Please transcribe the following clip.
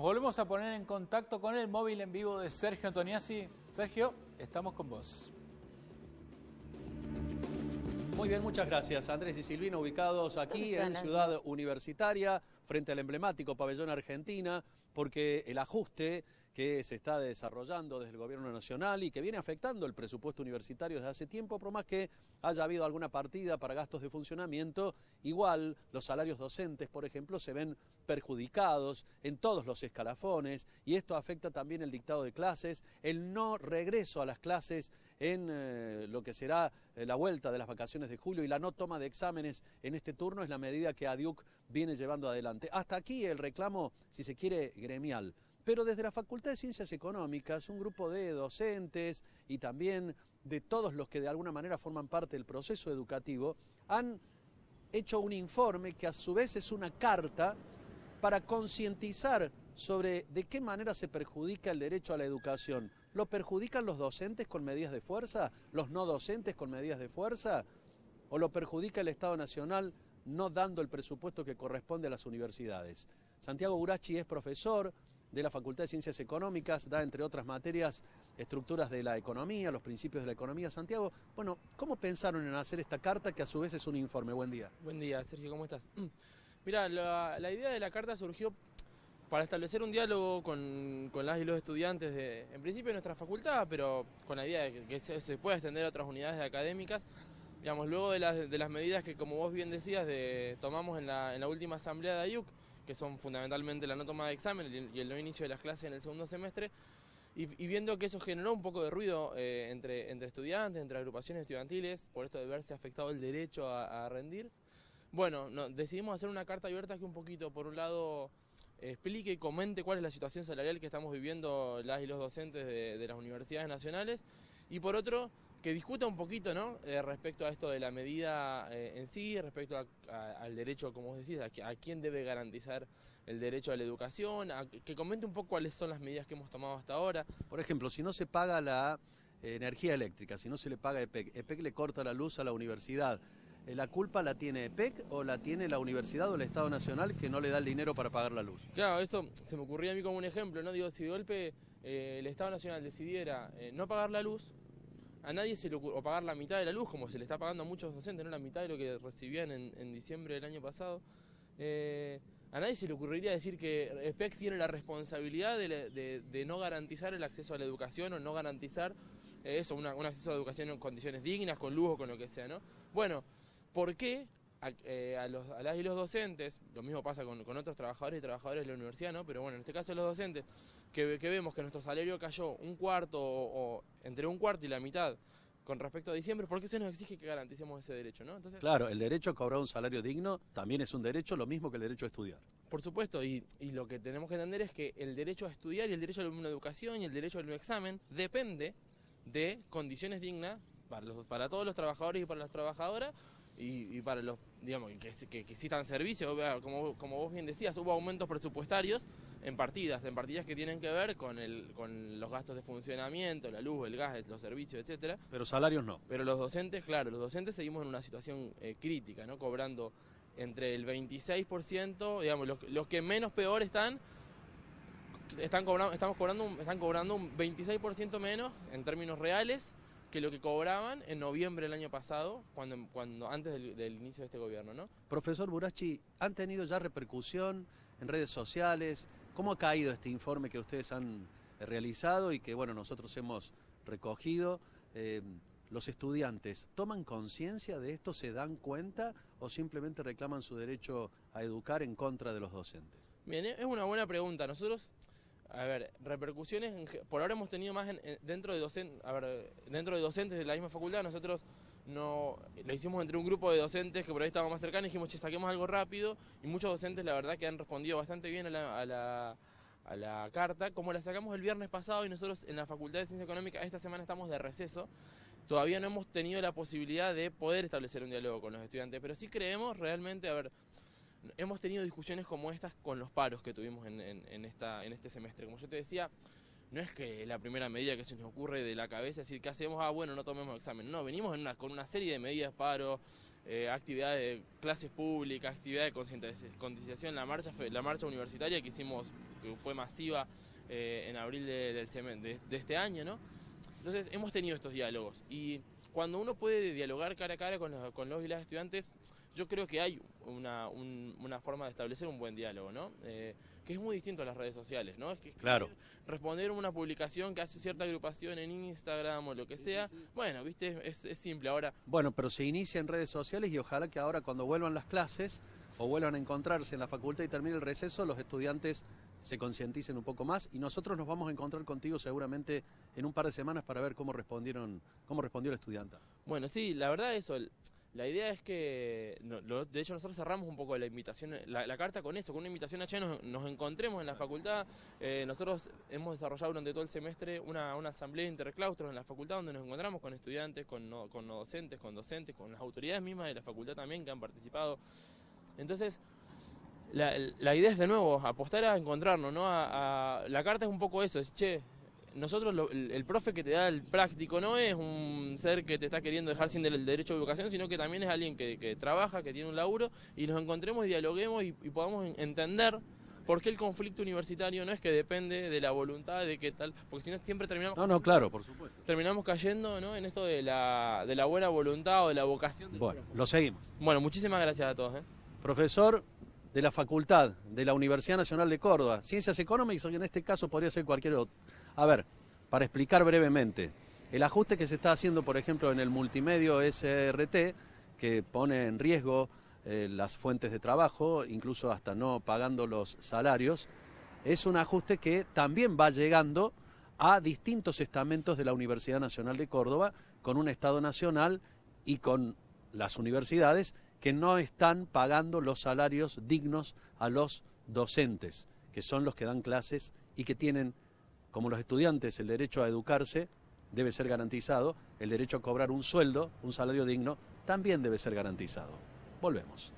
Nos volvemos a poner en contacto con el móvil en vivo de Sergio Antoniazzi. Sergio, estamos con vos. Muy bien, muchas gracias. Andrés y Silvina, ubicados aquí en Ciudad Universitaria, frente al emblemático pabellón Argentina, porque el ajuste que se está desarrollando desde el Gobierno Nacional y que viene afectando el presupuesto universitario desde hace tiempo, por más que haya habido alguna partida para gastos de funcionamiento, igual los salarios docentes, por ejemplo, se ven perjudicados en todos los escalafones, y esto afecta también el dictado de clases, el no regreso a las clases en lo que será la vuelta de las vacaciones de julio, y la no toma de exámenes en este turno es la medida que ADIUC viene llevando adelante. Hasta aquí el reclamo, si se quiere, gremial. Pero desde la Facultad de Ciencias Económicas, un grupo de docentes y también de todos los que de alguna manera forman parte del proceso educativo, han hecho un informe que a su vez es una carta para concientizar sobre de qué manera se perjudica el derecho a la educación. ¿Lo perjudican los docentes con medidas de fuerza? ¿Los no docentes con medidas de fuerza? ¿O lo perjudica el Estado Nacional no dando el presupuesto que corresponde a las universidades? Santiago Burachi es profesor de la Facultad de Ciencias Económicas, da entre otras materias estructuras de la economía, los principios de la economía. Santiago, bueno, ¿cómo pensaron en hacer esta carta que a su vez es un informe? Buen día. Buen día, Sergio, ¿cómo estás? Mira, la idea de la carta surgió para establecer un diálogo con las y los estudiantes en principio de nuestra facultad, pero con la idea de que se pueda extender a otras unidades académicas. Digamos, luego de las medidas que, como vos bien decías, tomamos en la última asamblea de ADIUC, que son fundamentalmente la no toma de examen y el no inicio de las clases en el segundo semestre, y viendo que eso generó un poco de ruido entre estudiantes, entre agrupaciones estudiantiles, por esto de verse afectado el derecho a rendir, bueno, decidimos hacer una carta abierta que un poquito, por un lado, explique y comente cuál es la situación salarial que estamos viviendo las y los docentes de las universidades nacionales, y por otro, que discuta un poquito, ¿no? Respecto a esto de la medida en sí, respecto al derecho, como vos decís, a quién debe garantizar el derecho a la educación, que comente un poco cuáles son las medidas que hemos tomado hasta ahora. Por ejemplo, si no se paga la energía eléctrica, si no se le paga EPEC, EPEC le corta la luz a la universidad, ¿la culpa la tiene EPEC o la tiene la universidad o el Estado Nacional que no le da el dinero para pagar la luz? Claro, eso se me ocurría a mí como un ejemplo, ¿no? Digo, si de golpe el Estado Nacional decidiera no pagar la luz, a nadie se le ocurre, o pagar la mitad de la luz, como se le está pagando a muchos docentes, ¿no? La mitad de lo que recibían en diciembre del año pasado. A nadie se le ocurriría decir que EPEC tiene la responsabilidad de no garantizar el acceso a la educación o no garantizar un acceso a la educación en condiciones dignas, con lujo, con lo que sea, ¿no? Bueno, ¿por qué a las y los docentes, lo mismo pasa con otros trabajadores y trabajadoras de la universidad, ¿no? Pero bueno, en este caso los docentes, que vemos que nuestro salario cayó un cuarto o entre un cuarto y la mitad con respecto a diciembre, ¿por qué se nos exige que garanticemos ese derecho, ¿no? Entonces, claro, el derecho a cobrar un salario digno también es un derecho, lo mismo que el derecho a estudiar. Por supuesto, y lo que tenemos que entender es que el derecho a estudiar y el derecho a una educación y el derecho a un examen depende de condiciones dignas para todos los trabajadores y para las trabajadoras, y para los, digamos, que existan servicios. Como vos bien decías, hubo aumentos presupuestarios en partidas que tienen que ver con los gastos de funcionamiento, la luz, el gas, los servicios, etcétera. Pero salarios no. Pero los docentes, claro, los docentes seguimos en una situación crítica, ¿no? Cobrando entre el 26%, digamos, los que menos peor están cobrando un 26% menos en términos reales que lo que cobraban en noviembre del año pasado, cuando antes del inicio de este gobierno, ¿no? Profesor Burachi, ¿han tenido ya repercusión en redes sociales? ¿Cómo ha caído este informe que ustedes han realizado y que, bueno, nosotros hemos recogido? ¿Los estudiantes toman conciencia de esto, se dan cuenta o simplemente reclaman su derecho a educar en contra de los docentes? Bien, es una buena pregunta. Nosotros, a ver, repercusiones, por ahora hemos tenido más dentro de docentes de la misma facultad. Nosotros lo hicimos entre un grupo de docentes que por ahí estábamos más cercanos y dijimos, che, saquemos algo rápido, y muchos docentes la verdad que han respondido bastante bien a la carta. Como la sacamos el viernes pasado y nosotros en la Facultad de Ciencias Económicas esta semana estamos de receso, todavía no hemos tenido la posibilidad de poder establecer un diálogo con los estudiantes, pero sí creemos realmente, hemos tenido discusiones como estas con los paros que tuvimos en este semestre. Como yo te decía, no es que la primera medida que se nos ocurre de la cabeza es decir, ¿qué hacemos? Bueno, no tomemos examen. No, venimos con una serie de medidas, paro, actividades de clases públicas, actividades de concientización, la marcha universitaria que hicimos, que fue masiva en abril de este año, ¿no? Entonces hemos tenido estos diálogos y cuando uno puede dialogar cara a cara con los y las estudiantes, yo creo que hay una forma de establecer un buen diálogo, ¿no? Que es muy distinto a las redes sociales, ¿no? Es que claro, responder una publicación que hace cierta agrupación en Instagram o lo que sea, bueno, viste, es simple ahora. Bueno, pero se inicia en redes sociales y ojalá que ahora cuando vuelvan las clases o vuelvan a encontrarse en la facultad y termine el receso, los estudiantes se concienticen un poco más y nosotros nos vamos a encontrar contigo seguramente en un par de semanas para ver cómo respondió el estudiante. Bueno, sí, la verdad eso. La idea es que, de hecho nosotros cerramos un poco la invitación, la carta con eso, con una invitación a que nos encontremos en la facultad. Nosotros hemos desarrollado durante todo el semestre una asamblea interclaustros en la facultad donde nos encontramos con estudiantes, con no docentes, con docentes, con las autoridades mismas de la facultad también que han participado. Entonces, la idea es de nuevo apostar a encontrarnos, ¿no? La carta es un poco eso, es che. Nosotros, el profe que te da el práctico no es un ser que te está queriendo dejar sin el derecho a educación, sino que también es alguien que trabaja, que tiene un laburo, y nos encontremos y dialoguemos y podamos entender por qué el conflicto universitario no es que depende de la voluntad de qué tal, porque si no siempre terminamos... No, claro, por supuesto. Terminamos cayendo, ¿no?, en esto de la buena voluntad o de la vocación del Bueno, profe. lo seguimos. Bueno, muchísimas gracias a todos. Profesor de la Facultad de la Universidad Nacional de Córdoba, Ciencias Económicas, y en este caso podría ser cualquier otro. A ver, para explicar brevemente, el ajuste que se está haciendo, por ejemplo, en el multimedio SRT, que pone en riesgo las fuentes de trabajo, incluso hasta no pagando los salarios, es un ajuste que también va llegando a distintos estamentos de la Universidad Nacional de Córdoba, con un Estado nacional y con las universidades que no están pagando los salarios dignos a los docentes, que son los que dan clases y que tienen, como los estudiantes, el derecho a educarse debe ser garantizado, el derecho a cobrar un sueldo, un salario digno, también debe ser garantizado. Volvemos.